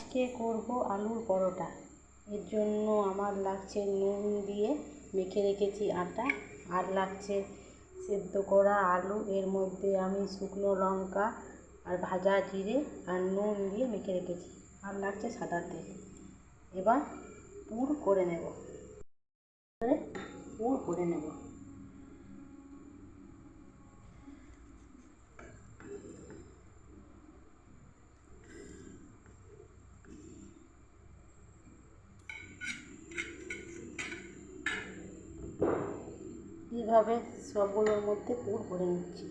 আজকে করব আলুর পরোটা। এর জন্য আমার লাগছে নুন দিয়ে মেখে রেখেছি আটা, আর লাগছে সেদ্ধ করা আলু। এর মধ্যে আমি শুকনো লঙ্কা আর ভাজা জিরে আর নুন দিয়ে মেখে রেখেছি, আর লাগছে সাদা তেল। এবার পুর করে নেব, পুর করে নেব। এইভাবে সবগুলোর মধ্যে পুর ভরে নিচ্ছি।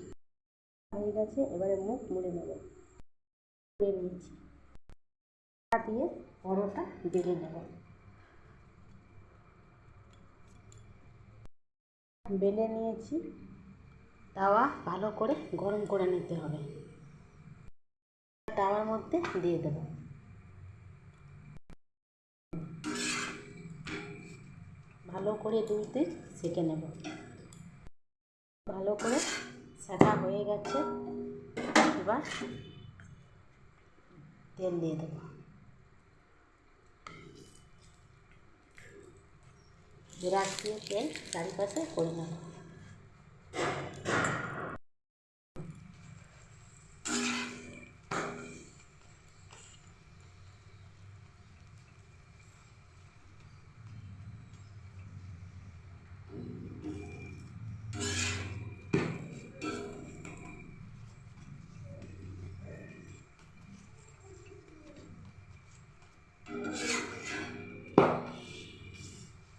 হয়ে গেছে, এবারে মুখ মুড়ে নেব। মুড়ে নিয়েছি, দিয়ে পরোটা বেলে নেব। বেলে নিয়েছি, তাওয়া ভালো করে গরম করে নিতে হবে। তাওয়ার মধ্যে দিয়ে দেব। ভালো করে 2 দিক সেঁকে নেব। ভালো করে সেঁকা হয়ে গেছে, এবার তেল দিয়ে দেব। ব্রাশ দিয়ে তেল চারিপাশে করে নেব।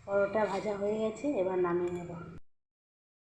পরোটা ভাজা হয়ে গেছে, এবার নামিয়ে নেব।